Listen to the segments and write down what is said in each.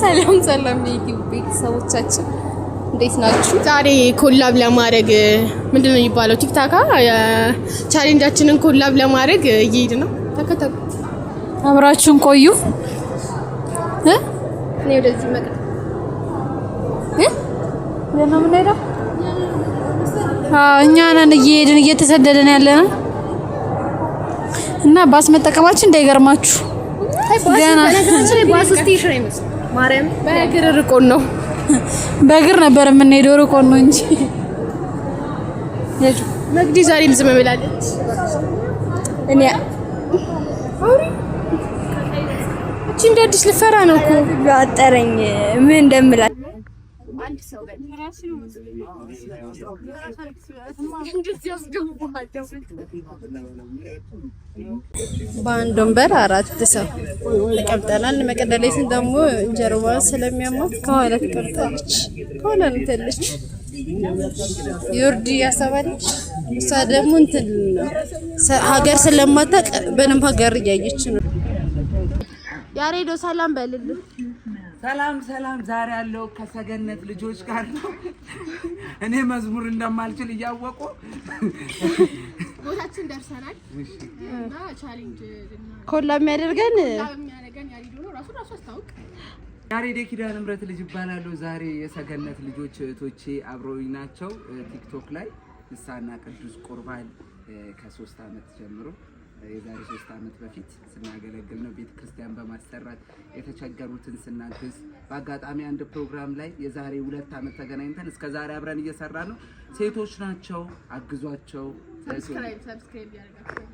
ሰላም ሰላም የዩቲዩብ ቤተሰቦቻችን እንዴት ናችሁ? ዛሬ ኮላብ ለማድረግ ምንድነው የሚባለው ቲክታክ ቻሌንጃችንን ኮላብ ለማድረግ እየሄድን ነው። ተከተሉ፣ አብራችሁን ቆዩ። እኔ ወደዚህ መቅደም ለምን ምን ሄዳ እኛ ነን እየሄድን እየተሰደደን ያለነው እና ባስ መጠቀማችን እንዳይገርማችሁ። ገና ባስ ስቴሽን አይመስልም። ማርያም በእግር ርቆን ነው። በእግር ነበር የምንሄደው ርቆን ነው እንጂ መግዲ ዛሬ ዝም ብላለች። እኔ እቺ እንደ አዲስ ልፈራ ነው እኮ ያጠረኝ ምን እንደምላ አንድ ሰው በራሱ በአንድ ወንበር 4 ሰው ተቀምጠናል። መቀደላይት ደግሞ ጀርባ ስለሚያማት ከኋላ ተቀምጣለች። ከኋላ እንተለች ዮርዲ ያሰባለች። እሷ ደግሞ እንትን ሀገር ስለማታውቅ በደንብ ሀገር እያየች ነው። ያሬዶ ሰላም በልልኝ። ሰላም ሰላም። ዛሬ ያለው ከሰገነት ልጆች ጋር ነው። እኔ መዝሙር እንደማልችል እያወቁ ቦታችን ደርሰናል እና ቻሌንጅ ኮላ የሚያደርገን ያሬዶ ነው። ራሱ አስታውቅ። ያሬድ ኪዳነ ምሕረት ልጅ ይባላል። ዛሬ የሰገነት ልጆች እህቶቼ አብረውኝ ናቸው። ቲክቶክ ላይ ንስሐና ቅዱስ ቁርባን ከ3 አመት ጀምሮ የዛሬ 3 አመት በፊት ስናገለግል ነው። ቤተክርስቲያን በማሰራት የተቸገሩትን ስናግዝ በአጋጣሚ አንድ ፕሮግራም ላይ የዛሬ 2 አመት ተገናኝተን እስከ ዛሬ አብረን እየሰራን ነው። ሴቶች ናቸው፣ አግዟቸው። ሰብስክራይብ ያደርጋቸው።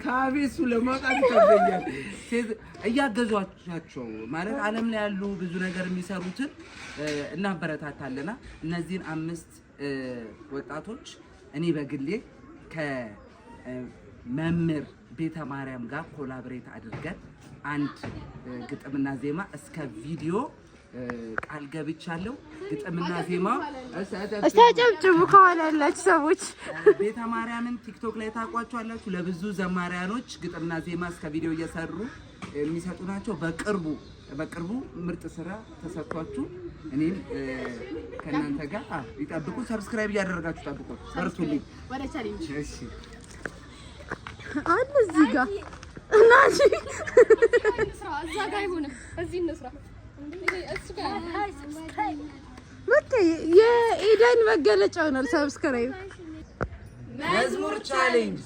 ከቤቱ ለማውጣት ይከብደኛል። እያገዟቸው ማለት ዓለም ላይ ያሉ ብዙ ነገር የሚሰሩትን እናበረታታለና እነዚህን 5 ወጣቶች እኔ በግሌ ከመምህር ቤተ ማርያም ጋር ኮላቦሬት አድርገን አንድ ግጥምና ዜማ እስከ ቪዲዮ ቃል ገብቻለሁ። ግጥምና ዜማ አስተጨብጭቡ ከኋላ ያላችሁ ሰዎች። ቤተ ማርያምን ቲክቶክ ላይ ታውቋቸዋላችሁ። ለብዙ ዘማሪያኖች ግጥምና ዜማ እስከ ቪዲዮ እየሰሩ የሚሰጡ ናቸው። በቅርቡ ምርጥ ስራ ተሰጥቷችሁ እኔም ከእናንተ ጋር ይጠብቁ። ሰብስክራይብ እያደረጋችሁ ጠብቁ። በርቱልኝ። ወደ ቻሌንጅ እሺ። አንድ እዚህ ጋር እናጂ እዛ ጋር ይሁን እዚህ እንስራ እሱ ጋር ወጣ የኢዳን መገለጫ ሆኗል። ሰብስክራይብ መዝሙር ቻሌንጅ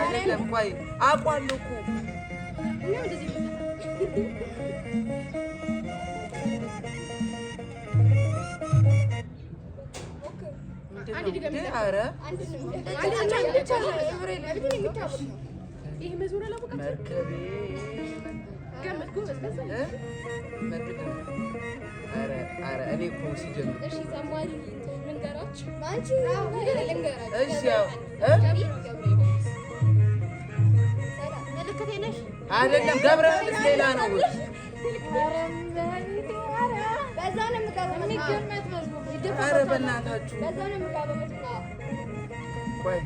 አይደለም ቆይ አቋለው እኮ አይደለም ገብርኤል ሌላ ነው። ኧረ በእናታችሁ ቆይ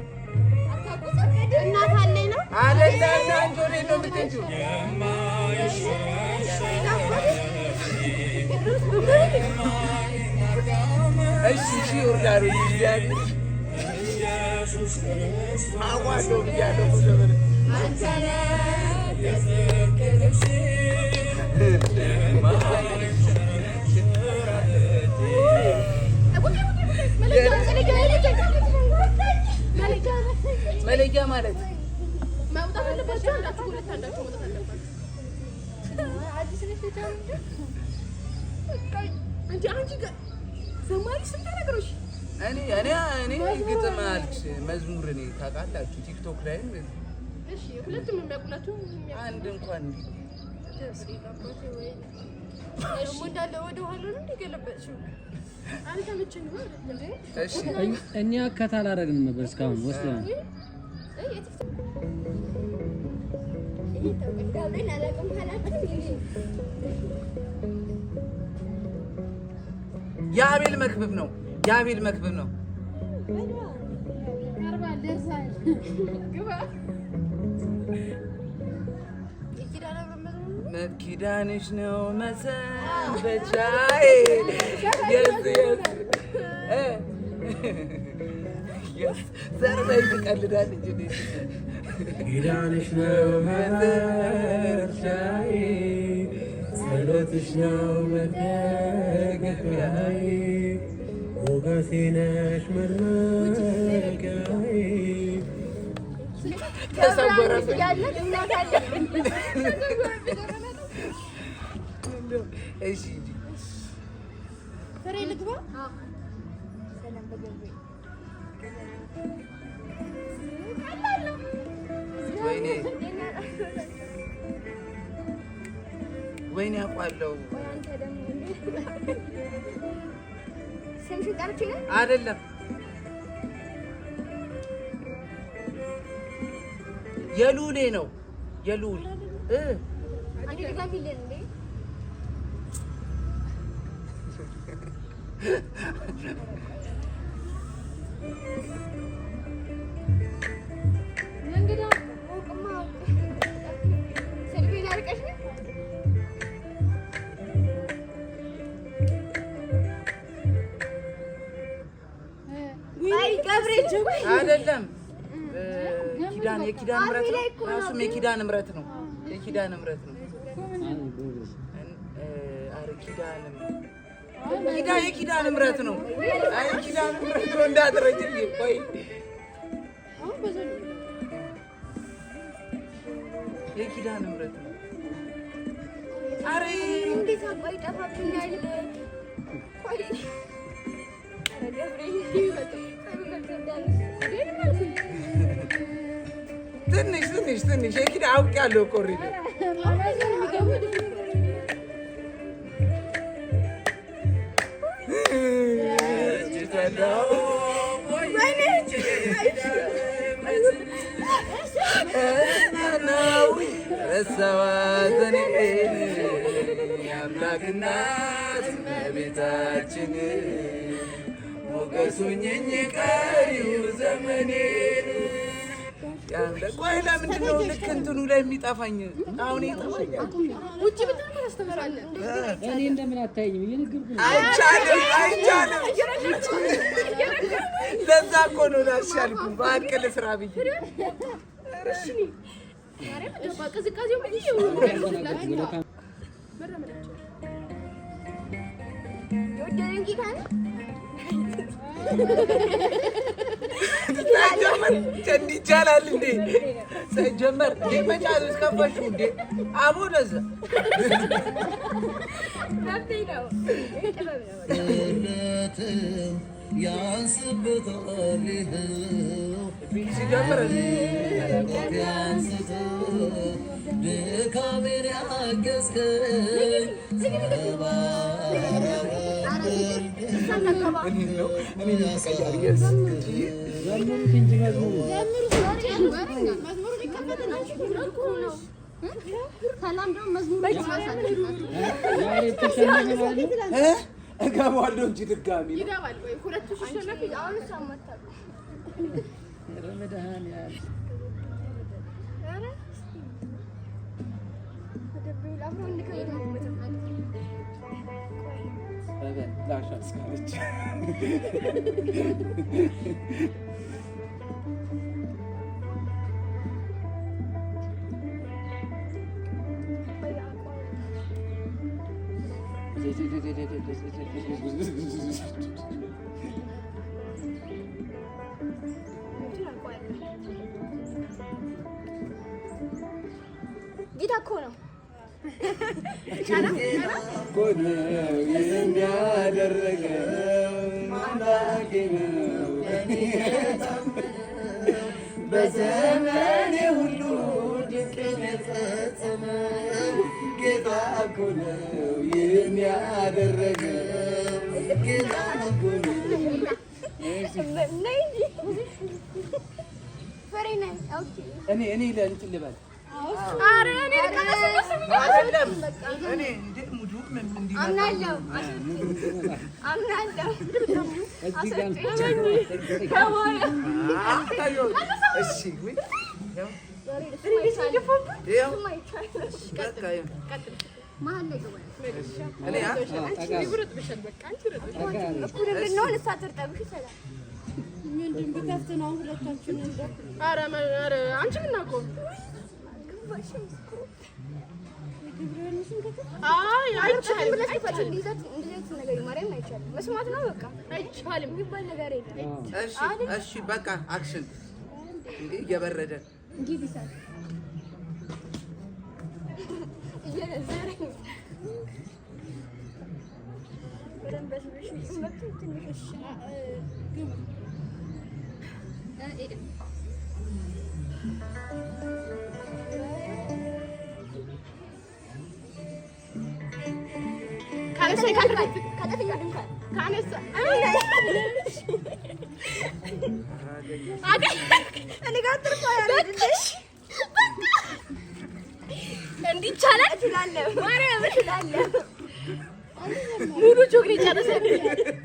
እናት አለኝ ነው አይደለም አንጆ ነው የምትሄጂው። እሺ ወርዳሩ ይያል ኢየሱስ ክርስቶስ አዋዶ ያለው ዘመን አንተና የሰከለሽ መለያ ማለት ማውጣት አለባችሁ። ሁለት አንዳችሁ ማውጣት አለባችሁ። አዲስ ነሽ ተቻለ አንቺ ጋር ዘማሪ ስንተነግሮሽ እኔ ግጥም አልች መዝሙር እኔ ታውቃላችሁ ቲክቶክ ላይ እሺ ሁለቱም የሚያውቁላችሁ አንድ እንኳን እንዳለ ወደ ኋላ ነው እንዲገለበጥሽው እሺ እኛ ከታላረግን ነበር እስካሁን ወስደን የአቤል መክብብ ነው። የአቤል መክብብ ነው። ኪዳንሽ ነው መሰንበቻዬ ዘርበይ ትቀልዳለች እንዴ ኪዳንሽ ነው መሰንበቻዬ ጸሎትሽ ነው መደገፊያዬ ሞገሴ ነሽ መድመቂያዬ ተሰወረብኝ እሺ ፍሬ ልግባ ወይኔ አውቃለሁ አይደለም የሉሌ ነው የሉል አይደለም ኪዳን የኪዳን ምረት ነው ራሱም የኪዳን ምረት ነው የኪዳን ምረት ነው አረ የኪዳን ምረት ነው አይ የኪዳን ምረት ነው እንዳትረጅልኝ ቆይ የኪዳን ምረት ነው አረ እንዴት አባይ ጠፋብኛል ቆይ ትንሽ የኪዳ አውቄያለሁ እኮ ኦልሬዲ ረሳኋት እኔን የአምላክ እናት እመቤታችን ሞገሱኝኝ ቀሪው ዘመኔን ቆይ ለምንድን ነው ልክ እንትኑ ላይ የሚጠፋኝ? አሁን ይጠፋኛል። ውጪ ብትል ታስተምራለህ። እኔ እንደምን አታየኝም? እየነገርኩህ ነው። አይቻልም። ለዛ እኮ ነው ላሻልኩ በአንድ ስራ ብዬ ቅዝቃዜው ሳይጀመር እንዲህ ይቻላል እንዴ? ሳይጀመር መጫሉ እስከፋችሁ እንዴ? አቦ ለዛ ያንስበታል ሲጀምር ድካሜን ያገዝከኝ እገባለሁ እንጂ ድጋሚ ጌታ እኮ ነው በዘመኔ ሁሉ ድንቅን የፈጸመ ጌታ እኮ ነው ይህን ያደረገው እኔ ለእንትን ልበል እሺ በቃ አክሽን እንዴ እየበረደ ሙሉ ጆግሪ ጨረሰብኝ።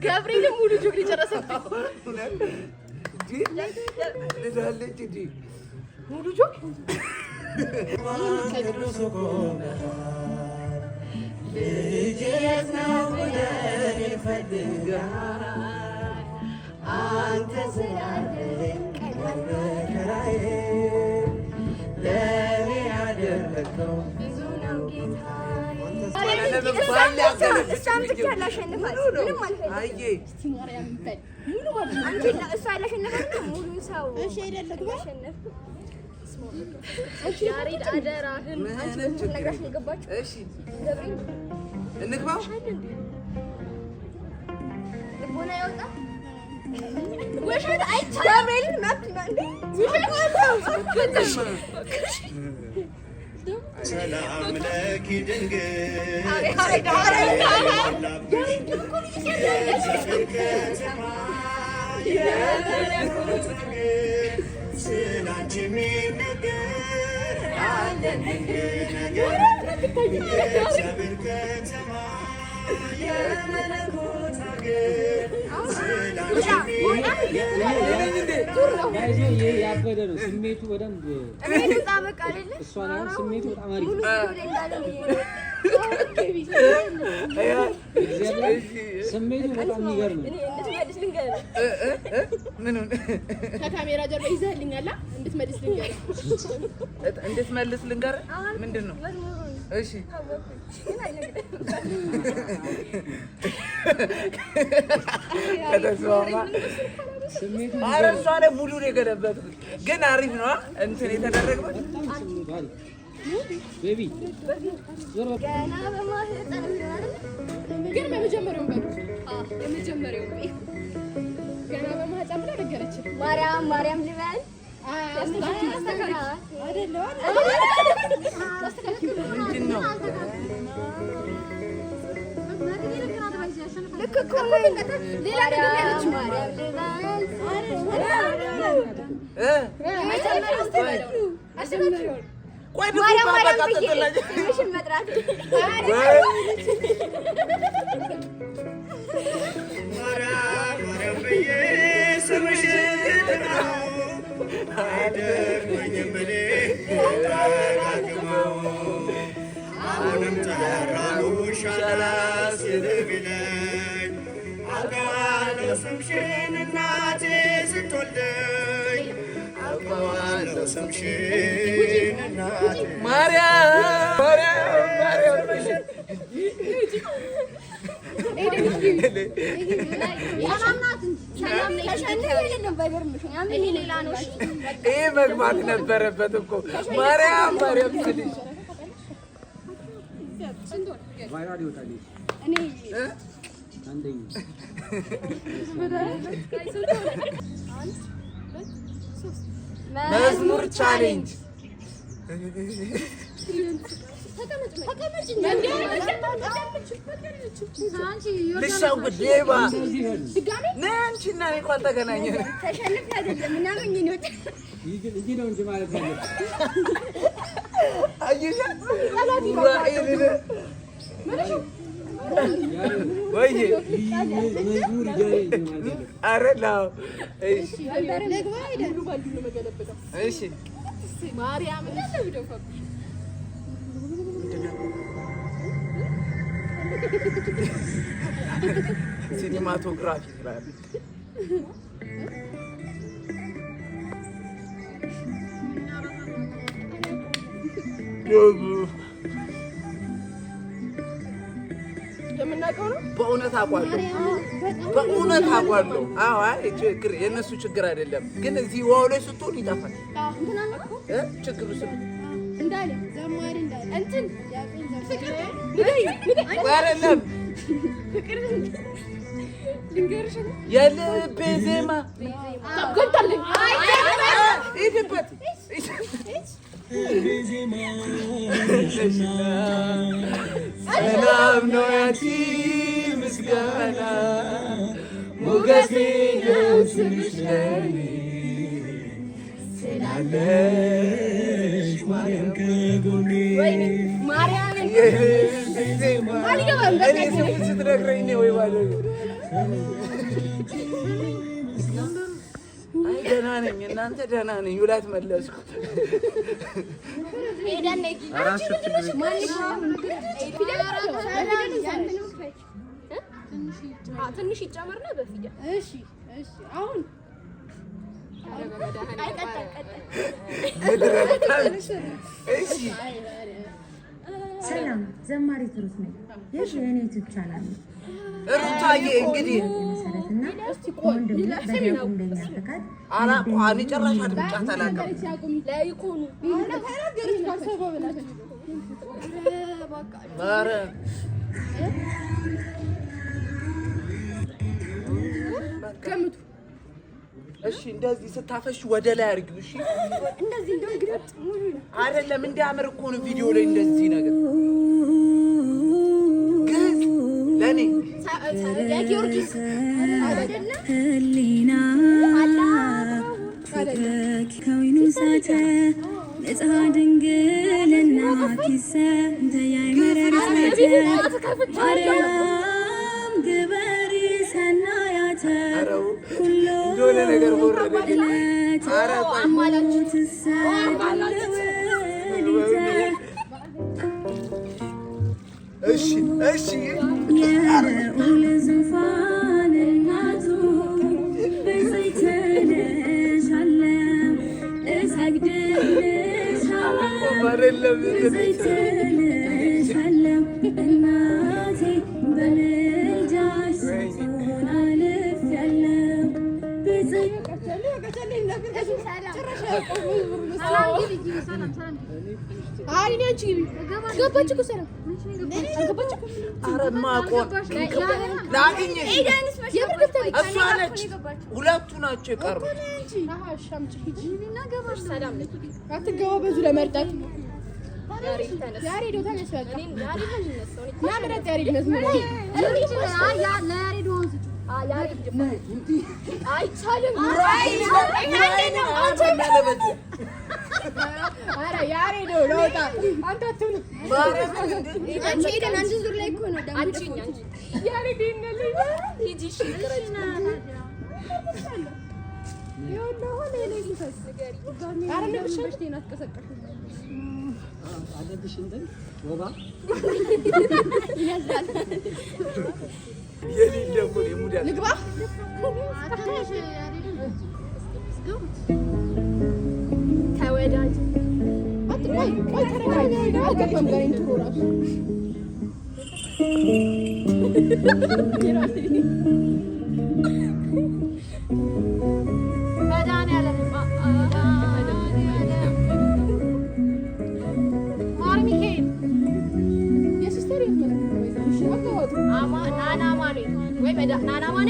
ገብርኤል ሙሉ ጆግሪ ጨረሰብኝ። ሙሉ ጆግ አንተ ስላለኝ መከራዬ ለእኔ ያደረገው ብዙ ነው ሰላም ለኪ ድንግል ስላንቺ የሚነገር አለን ነገር የእግዚአብሔር ከተማ የመለኮት ሀገር ያበደ ነው ስሜቱ በደንብ እሷን አሁን ስሜቱ በጣም አሪፍ ስሜቱ በጣም የሚገርም ነው። ከካሜራ ጀርባ ይዘህልኛል እንድትመልስ ልንገርህ እንድትመልስ ልንገርህ ምንድን ነው? እሺ ኧረ እሷ ላይ ሙሉን የገለበጥኩት ግን አሪፍ ነው እንትን የተደረገበት ቤቢ ገና በማህፀን ግን በመጀመሪያው የመጀመሪያው ገና በማህፀን ብላ ነገረች። ማርያም ልበል ምንድን ነው? ልክ እኮ ሌላ ነገር ያለች ማርያም ልበል ቆይ ማርያም ትንሽን መጥራት ማርያም ብዬ ስምሽን ልጥራው አይደግመኝም እኔ ደጋግመው አሁንም ጠራሁሽ አላስችል ቢለኝ አውቃለሁ ስምሽን እናቴ ስትወልደኝ አውቃለሁ ስምሽን እናቴ ማርያም ይሄ መግባት ነበረበት እኮ ማርያም ስልሽ መዝሙር ቻሌንጅ ልሻውቅ ሌባ ነይ አንቺና እኔ እኮ አልተገናኘንም። ተሸንፍ አይደለም ምናምን ነው እንጂ ነው እንጂ ማለት ነው። አየሽ ወይ መዝሙር ይገኝ አረላው እሺ እሺ ማርያም ሲኒማቶግራፊ ይላል። የምናውቀው ነው። በእውነት አውቃለሁ። አዎ አይ ችግር የነሱ ችግር አይደለም፣ ግን እዚህ ዋው ላይ ስትሆን ይጠፋል። ችግሩ ስለ እንዳለ ዘማሪ እንዳለ እንትን ፍቅር አይደለም ልንገርሽ የልቤ ዜማ ገብታለኝ ይድበት ሰላም ነው ያንቺ ምስጋና ሞገሴ ነው ስምሽ ለኔ ስላለሽ ማርያም ከጎኔ ማርያምን እኔ ስሙን ስትነግረኝ ነው ወይ ማለት ነው። አይ ደህና ነኝ፣ እናንተ ደህና ነኝ። ውላት መለስኩ። ትንሽ ይጨመርና በፊደል እሺ አሁን ሰላም ዘማሪት ሩት ነኝ። ይህ የኔ ዩቲዩብ ቻናል ነው። ሩታዬ እንግዲህ መሰረትና ወንድም በዲያቆን በእኛ ፈቃድ አላቋኒ ጨራሽ አድምጫት አላውቅም። ለይኩኑ ኧረ ገምቱ። እሺ እንደዚህ ስታፈሽ ወደ ላይ አድርጊው። እሺ እንደዚህ እንደው ግረት ሙሉ አይደለም እንዲያምር እኮ ነው ቪዲዮ ላይ እንደዚህ ነገር ግን ለኔ የጊዮርጊስ አይደለም ህሊና ከወይኑ ሳተ ነፃ ድንግልና ኪሰ እንተያይመረርሳተ ማርያም ግበሪ ሰናያተ ሁሉ ነገር ወረደ። እሺ እሺ የልዑል ዙፋን እናቱ በዘይትልሻለም እሰግድልሻለም እናቴ በምልጃሽ ስንቱን አልፌያለሁ። ሁለቱ ናቸው የቀሩት። አትገባበዙ ለመርዳት ያሬዶ ተነስቷል። ያምረት ያሬድ መዝሙር አይቻልም። ኧረ ያሬዶ ለውጣ አንተ አትሁን። አንቺ ሄደን አንቺ ዙር ላይ እኮ ነው ዳንቺኛ እንጂ ያሬድ ይነልኝ ሂጂ እሺ ቅረጭ ይኸውልህ ሆነ የሌሊ ፈስ ኧረ ነብሽሽ ጤናት ቀሰቀሽ አለብሽ እንትን ወባ ይያዛል የሌሊ ደግሞ የሙዳ ልግባ ተወዳጅ አትቆይ ቆይ ተረጋጋ። አልገባም ጋር እንትሮ ራሱ መድኃኒዓለም ማር ሚካኤል የሲስተር ናና ማኔ ወይ ናና ማኔ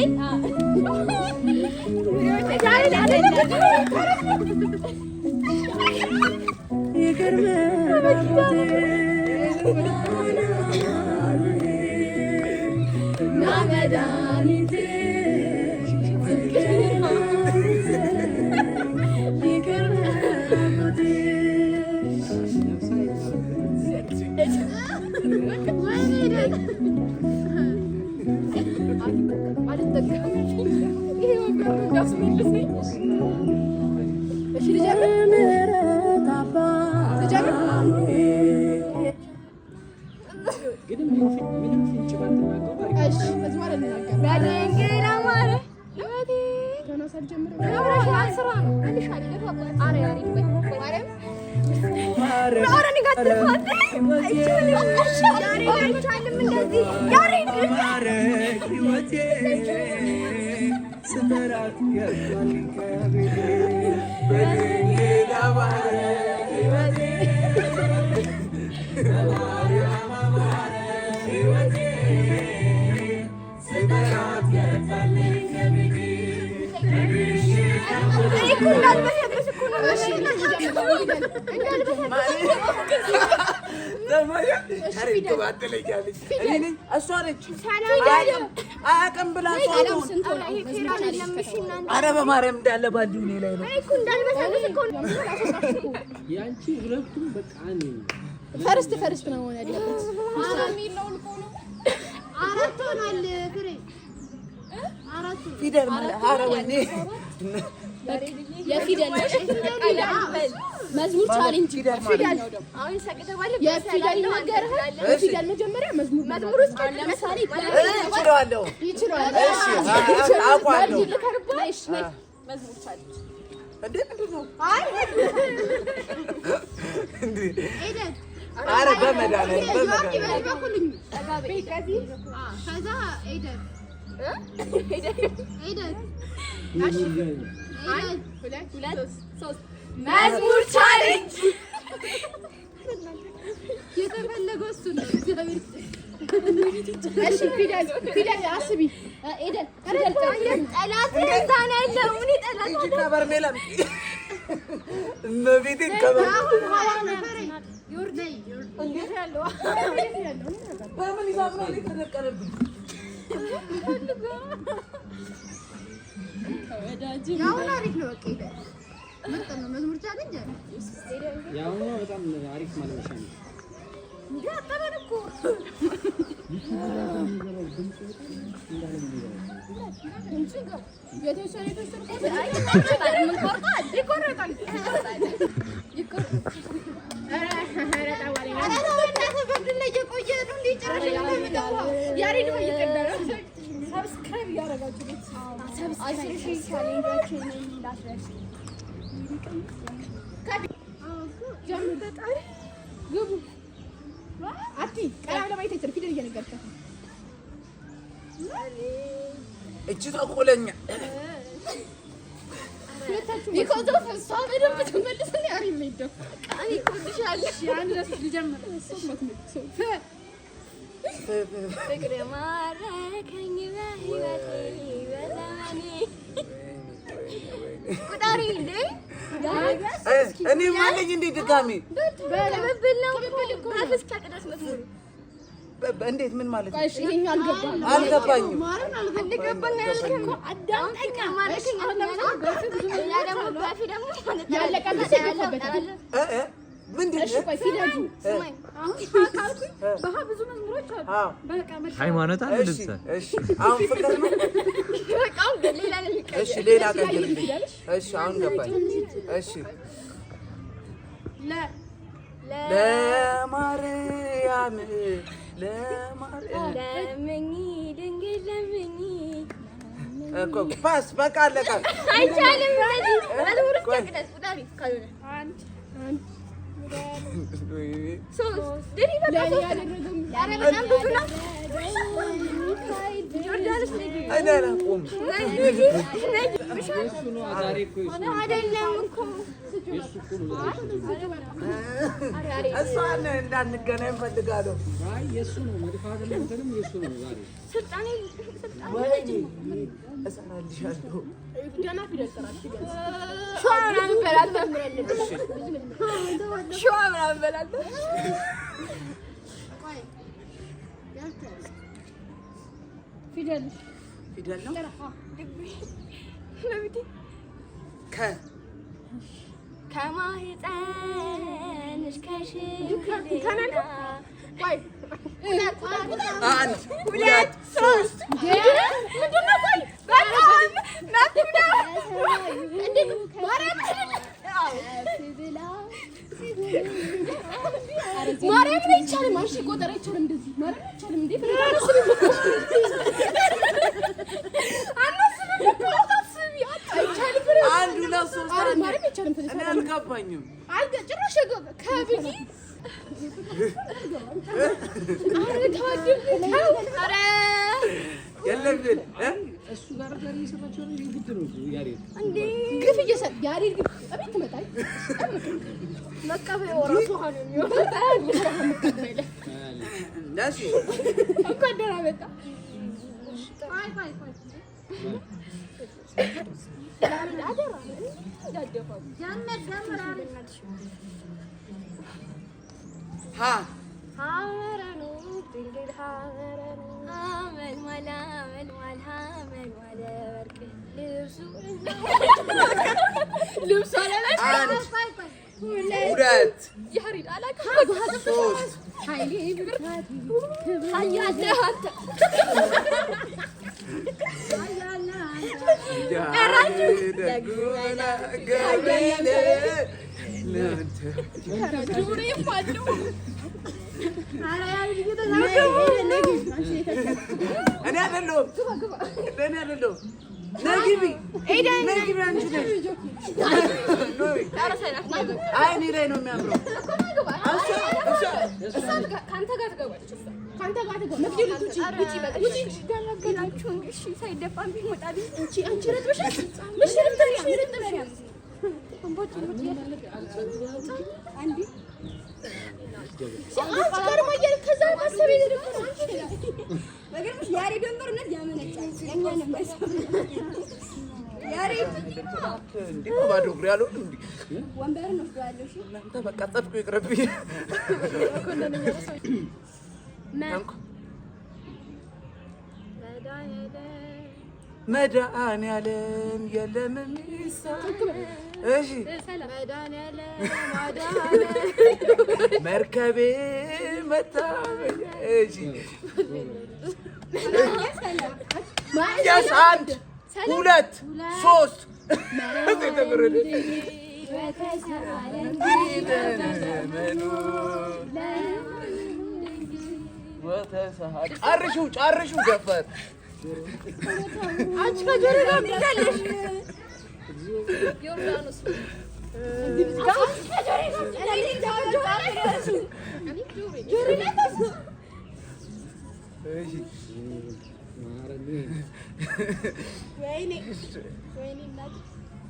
ይቅር በል ኧረ በማርያም እንዳለ ባንዱ እኔ ላይ ነው። ያንቺ ሁለቱም በቃ ነው። ፈርስት ነው ሆነ ያለበት አራት ሆኗል። ፍሬ አራት ፊደል ማለት ኧረ ወይኔ የፊደል መዝሙር ቻሌንጅ ፊደል አሁን ሰቅተባለ የፊደል ነገር የፊደል መጀመሪያ መዝሙር ውስጥ ለምሳሌ ይችላልው እሺ አቋለው መዝሙር ቻሌንጅ እንዴ ምንድነው? አይ እንዴ ኧረ በመድኃኒዓለም ከዛ ኤደን መዝሙር ቻሌንጅ የተፈለገው እሱ ነው። እሺ ፊደል አስቢ ኤደን ጠላት እንታን ያለው ምን ጠላት እንጂ ከበርሜላ እመቤቴ ከበር ዮርዳይ እንዴት ያለው በምን ይዛም ነው የተነቀረብኝ? ያው አሪፍ ነው። በቃ ኤደን ምርጥ ነው። መዝሙር ቻሌንጅ ያው በጣም አሪፍ ማለት ነው። ያጣበን እኮ እቺ ተቆለኛ because of እሷ በደንብ ተመልሰን ያሪም ነው ቃኒ ኩልሻለሽ ያን ድረስ ልጀምር ፍቅር ማረከኝ በህይወቴ በዘመኔ ቁጣሪ እንዴ እኔ ማለኝ እንዴ ድጋሚ በለበል ነው አፍስካ ቅዳስ መዝሙር እንዴት ምን ማለት ነው? እሺ ይሄኛው አልገባኝም። ማረን አልገባኝ ያልከኝ አዳምጠኛ ማረከኝ ያ ደግሞ ባፊ ደግሞ ያለቀበት ያለበት ምንድነው? እሺ ቆይ ፊደሉ አሁን ካልኩኝ በሃ ብዙ መዝሙሮች አሉ። በቃ ሃይማኖት አለ። እሺ አሁን ፍቅር ነው። በቃ ሌላ እሺ ሌላ ቀይርልኝ። እሺ አሁን ገባኝ። እሺ ለማርያም ለምኝ ድንግል ለምኝ እኮ ፓስ በቃ አለቀ። አይቻልም። መዝሙር ቅዳስ ቁጣሪ ካልሆነ አንድ ሶስት ድሪ በቃ ኧረ በጣም ብዙ ነው። ጆርዳንስ አይደለም ቆም አይደለም እኮ እሷን እንዳንገናኝ ፈልጋለሁ። አይ የሱ ነው መድፋት ለምንም የሱ ነው ዛሬ ስልጣኔ ወይኔ እሰራልሻለሁ። ገና ፊደል ሰራሽ ሸዋ ምናምን በላት ሸዋ ምናምን በላት ፊደል ነው ከማህፀንሽ አንድ ሁለት ሶስት ማርያም ላይ ይቻላል። ማርሽ ቆጠራ ይቻላል። እንደዚህ ማርያም ይቻላል። እንዴ አንድ ሁለት ሶስት ማርያም ይቻላል። እኔ አልገባኝም። ጭራሽ ከብዬ የለብን እሱ ጋር እየሰራቸው ነው። ግድ ነው ያሬድ እንዴ ግፍ እየሰጥ ያሬድ ግፍ አቤት ትመጣይ መቀበል ወራቱ ሆነ የሚወጣ ዳሽ እንኳን ደህና መጣ። ባይ አደራ እንዳደፋው ሀመረኑ ድንግል ሀመረኑ ሀመል ማላ ሀመል ማለ ወርቅ ልብሱ አንድ ሁለት ያሬድ አላካ ሶስት ኃይሌ ብርታት አያለ አንተ ደግሞና ገብርኤል እኔ አይደለሁም። ነግቢ አንቺ ነሽ። አይ እኔ ላይ ነው የሚያምረው። ካንተ ጋር ትገባለች። መድኃኒዓለም የለም የሚሳነው። እሺ መርከቤ መታበያ። እሺ አንድ ሁለት ሶስት ጨርሹ ገፈት አንቺ ከጆሮ ጋር ምንድነሽ? ዮርዳኖስ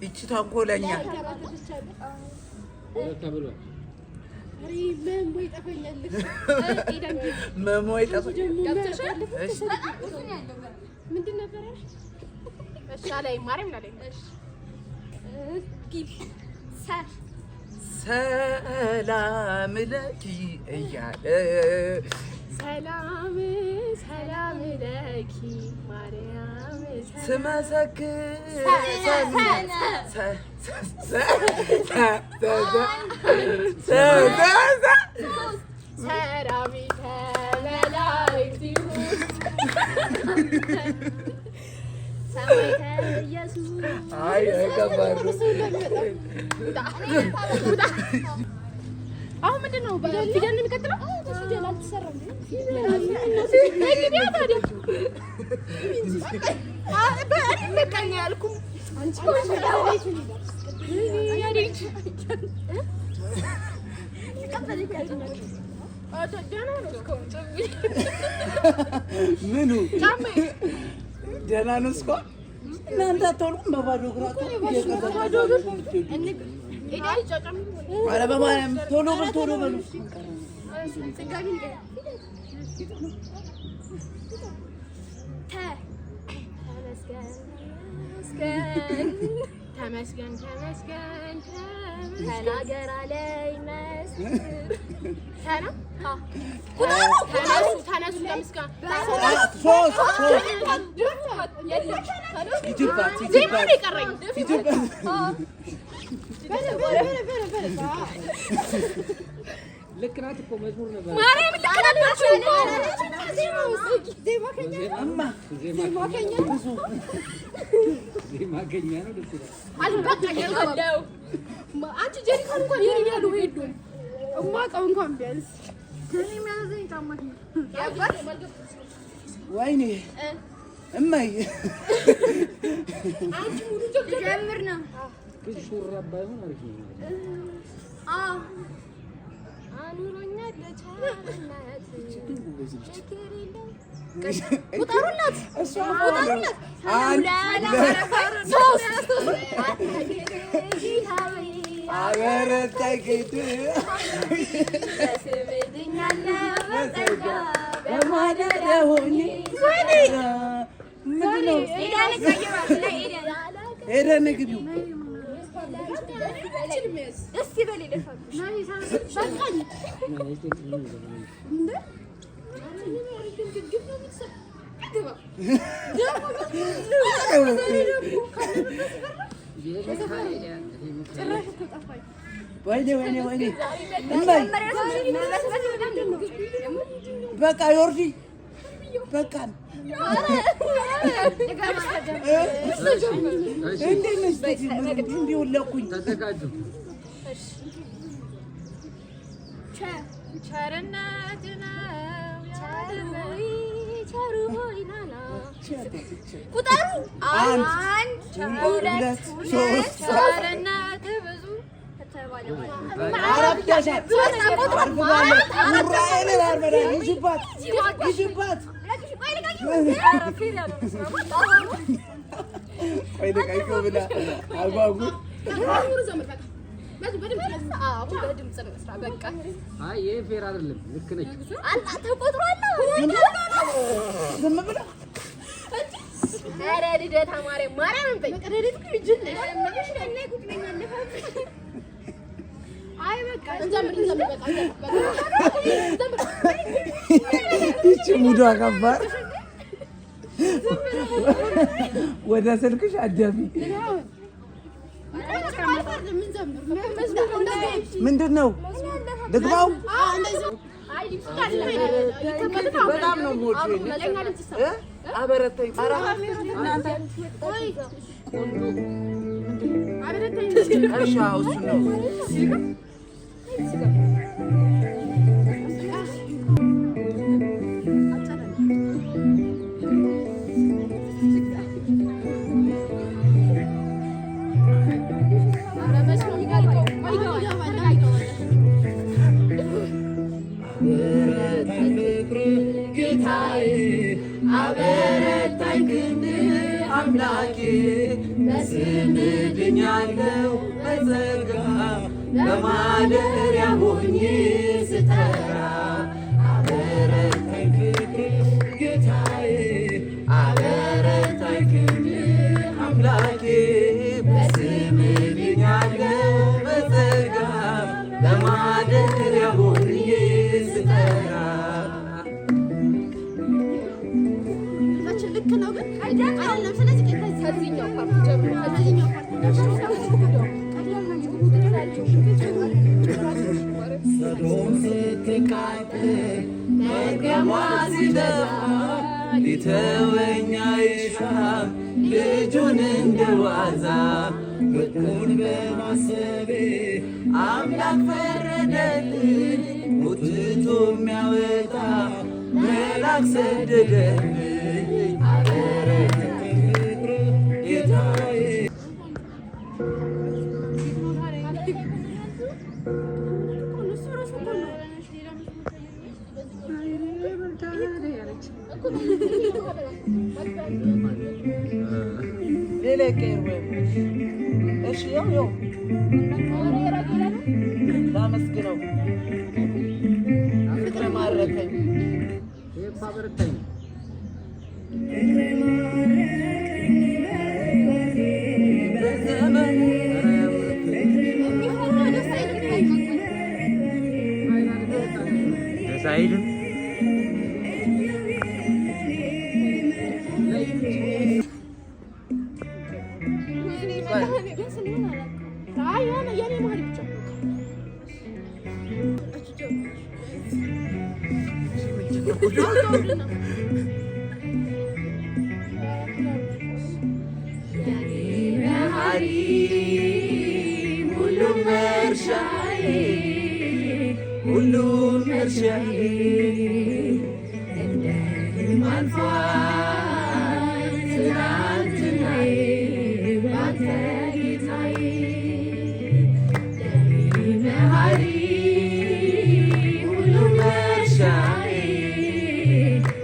ይቺ ተንኮለኛ መሞ ምንድን ነበር? እሺ ላይ ማርያም ላይ ሰላም ለኪ እያለ ሰላም ለኪ ማርያም ስመሰክር ሰራዊተ መላእክት ሰማዕተ ኢየሱስ አይ ከባድ አሁን ምንድን ነው ፊደል ነው የሚቀጥለው? ፊደል አልተሰራም። በቃኝ ያልኩም አንቺ ምኑ ደህና ነው እስካሁን? እናንተ አትወልቁም በባዶ እግራችሁ? ኧረ በማርያም ቶሎ በሉ። ተመስገን ተናገር አለኝ መስክር ተነሱ ልክ ናት እኮ መዝሙር ነበር። ማርያም ተቀላቀላችሁ ዜማ ከኛ ነው ደስ ይላል። አልበቃ ያለው አንቺ ጀሪካን እንኳን ይሄዳሉ ሄዱ እማቀው እንኳን ቢያንስ ወይኔ እማዬ አንቺ ሙሉ ጀምር ነው ግን ሹራብ ባይሆን አሪፍ ነው። አኑሮኛ ለቻናት ቁጠሩላት እሷ ቁጠሩላት አበረታይ ግድ በማደሪያ ሆኜ ምንድነው ሄደን ግቢው እስቲ በሌለሽ ወይኔ እማይ በቃ ዮርዲ በቃ እንዲውለኩኝ ተዘጋጁ። ቸርነት ቁጠሩ አንድ ሁለት ሶስት ቸርነት ብዙ አይ ይሄ ፌር አይደለም። ልክ ነች። ኧረ ልደታ ማርያምን በይ ይቺ ሙዷ ከባድ ወደ ስልክሽ አዳፊ ምንድን ነው ደግማው? በጣም ነው የምወደው። አበረታኝ እርሻ እሱ ነው። አበረታኝ ግን አምላኬ በስምህ ድኛለሁ በጸጋ በማደሪያ ሆኜ ስጠራ አበረታኝ ጌታዬ አበረታኝ ግን አምላኬ በስምህ ድኛለሁ በጸጋ በማደሪያ ሆኜ ስጠራ ሰዶም ስትቃጠል መርገሟ ሲጠፋ ሊተወኝ አይሻም ልጁን እንደዋዛ ሕጉን በማሰቤ አምላክ ፈረደልኝ ሞትቶ የሚያወጣ መልአክ ሰደደልኝ አበረታኝ ጌታዬ ላመስግነው ፍቅር ማረከኝ አበረታኝ ሳይድም ሁሉም መርሻዬ ሁሉም መርሻዬ እንደ ሕልም አልፏል ትናንትናዬ ባንተ ጌታዬ መሐሪ ሁሉም መርሻዬ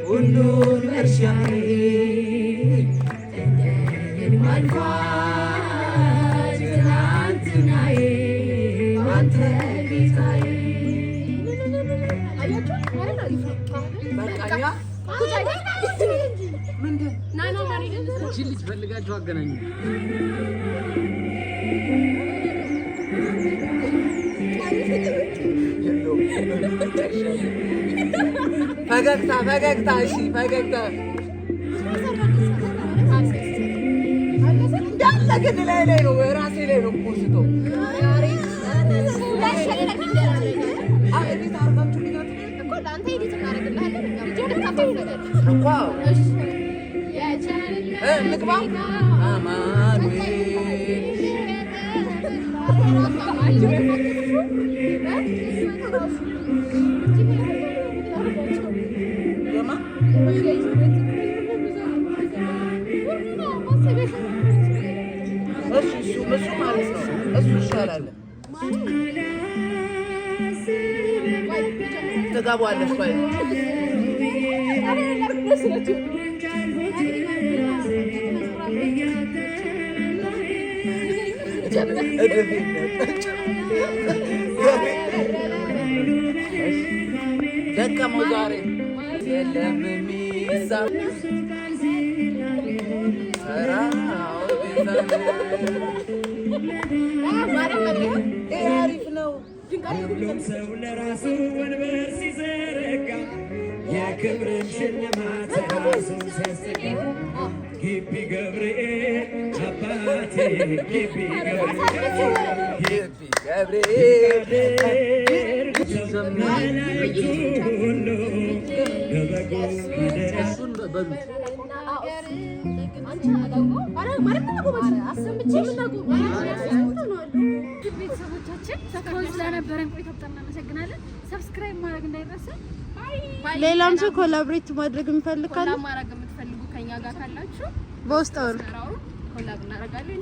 ሁሉም መርሻዬ እንደ ሕልም አልፏል ትናንትናዬ ባንተ ጌታዬ ልጅ ፈልጋችሁ አገናኙ። ፈገግታ ፈገግታ እሺ ፈገግታ እንዳለ ግን ላይ ነው ራሴ ላይ ነው ፖስቶ ንግባ እሱ ማለት ነው። እሱ ይሻላል። ትገባለች ወይ ደከመው ዛሬ የለም የሚሳብ አሪፍ ነው። ሁሉም ሰው ለራሱ ወንበር ሲዘረጋ የክብርን ሽልማት ራሱ ሲያስጋ ግቢ ገብርኤል አባቴ ግቢ ገብርኤል መላእክቱ ሁሉ በበጉ እሱን በሉት ቤተሰቦቻችን ስለነበረን ቆይታ በጣም እናመሰግናለን። ሰብስክራይብ ማድረግ እንዳይረሳ። ሌላም ሰው ኮላብሬት ማድረግ የምፈልግ ካለ ማድረግ የምትፈልጉ ከኛ ጋር ካላችሁ በውስጥ አውሩ። ኮላብ እናደርጋለን።